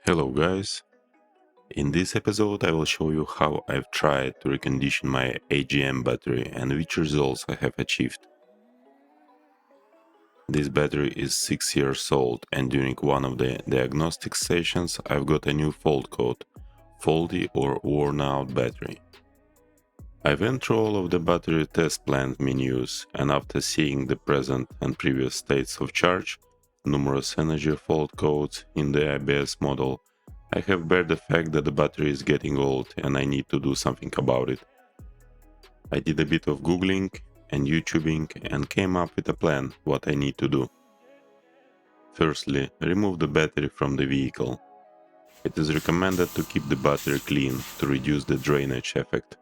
Hello guys, in this episode I will show you how I've tried to recondition my AGM battery and which results I have achieved. This battery is 6 years old and during one of the diagnostic sessions I've got a new fault code, faulty or worn out battery. I went through all of the battery test plant menus and after seeing the present and previous states of charge, numerous energy fault codes in the ABS model, I have bared the fact that the battery is getting old and I need to do something about it. I did a bit of googling and YouTubing and came up with a plan what I need to do. Firstly, remove the battery from the vehicle. It is recommended to keep the battery clean to reduce the drainage effect.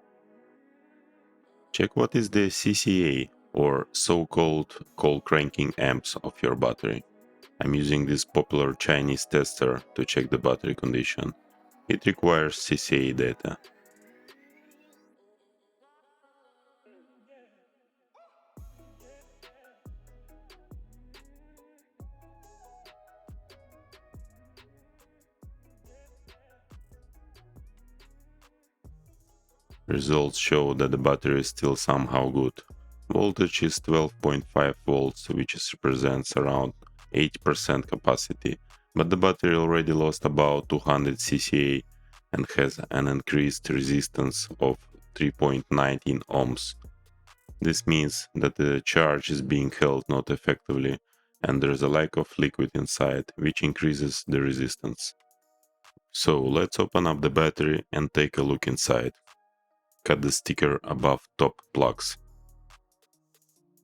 Check what is the CCA or so-called cold cranking amps of your battery. I'm using this popular Chinese tester to check the battery condition. It requires CCA data. Results show that the battery is still somehow good. Voltage is 12.5 volts, which represents around 80% capacity, but the battery already lost about 200 CCA and has an increased resistance of 3.19 ohms. This means that the charge is being held not effectively and there is a lack of liquid inside, which increases the resistance. So let's open up the battery and take a look inside. Cut the sticker above top plugs.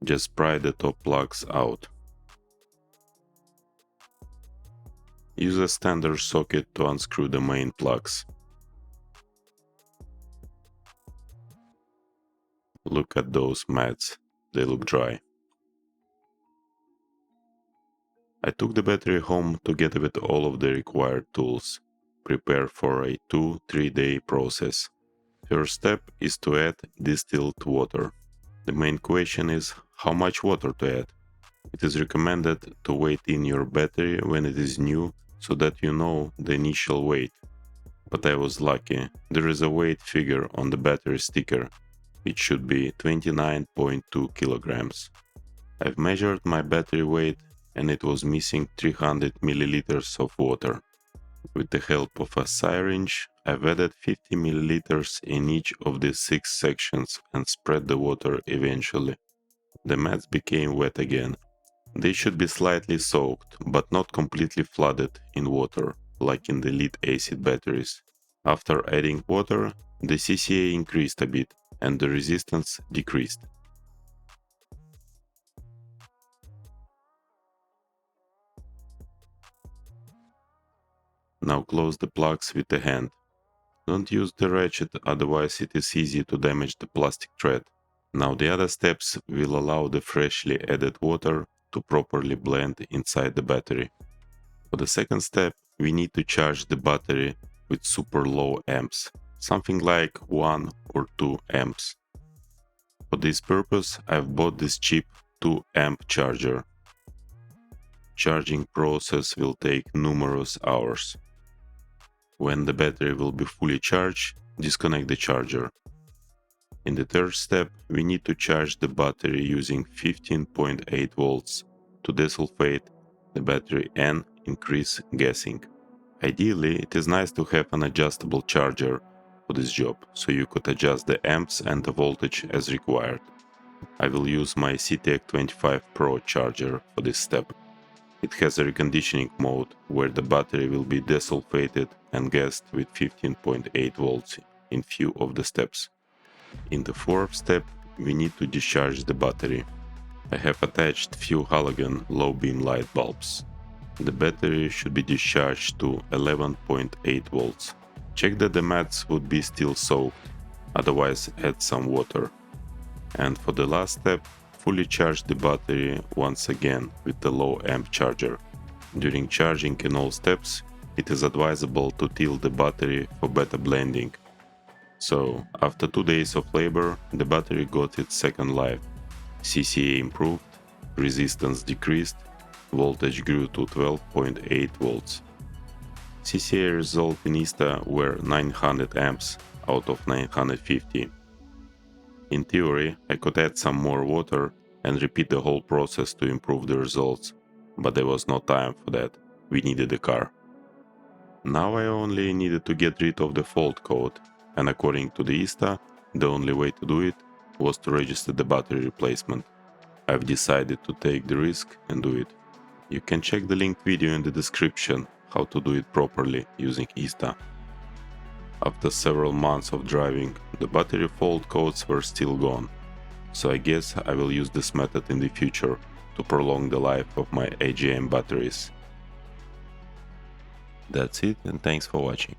Just pry the top plugs out. Use a standard socket to unscrew the main plugs. Look at those mats, they look dry. I took the battery home together with all of the required tools. Prepare for a 2-3 day process. First step is to add distilled water. The main question is how much water to add. It is recommended to weigh in your battery when it is new so that you know the initial weight. But I was lucky, there is a weight figure on the battery sticker. It should be 29.2 kilograms. I've measured my battery weight and it was missing 300 milliliters of water. With the help of a syringe, I've added 50 milliliters in each of the 6 sections and spread the water eventually. The mats became wet again. They should be slightly soaked, but not completely flooded in water, like in the lead-acid batteries. After adding water, the CCA increased a bit and the resistance decreased. Now close the plugs with the hand. Don't use the ratchet, otherwise it is easy to damage the plastic thread. Now the other steps will allow the freshly added water to properly blend inside the battery. For the second step, we need to charge the battery with super low amps, something like 1 or 2 amps. For this purpose, I've bought this cheap 2 amp charger. Charging process will take numerous hours. When the battery will be fully charged, disconnect the charger. In the third step, we need to charge the battery using 15.8 volts to desulfate the battery and increase gassing. Ideally, it is nice to have an adjustable charger for this job, so you could adjust the amps and the voltage as required. I will use my CTEC25 Pro charger for this step. It has a reconditioning mode where the battery will be desulfated and gassed with 15.8 volts in few of the steps. In the fourth step, we need to discharge the battery. I have attached few halogen low beam light bulbs. The battery should be discharged to 11.8 volts. Check that the mats would be still soaked, otherwise add some water. And for the last step, fully charge the battery once again with the low amp charger. During charging in all steps, it is advisable to tilt the battery for better blending. So, after 2 days of labor, the battery got its second life. CCA improved, resistance decreased, voltage grew to 12.8 volts. CCA result in ISTA were 900 amps out of 950. In theory, I could add some more water and repeat the whole process to improve the results, but there was no time for that. We needed a car. Now I only needed to get rid of the fault code, and according to the ISTA, the only way to do it was to register the battery replacement. I've decided to take the risk and do it. You can check the linked video in the description how to do it properly using ISTA. After several months of driving, the battery fault codes were still gone, so I guess I will use this method in the future to prolong the life of my AGM batteries. That's it, and thanks for watching.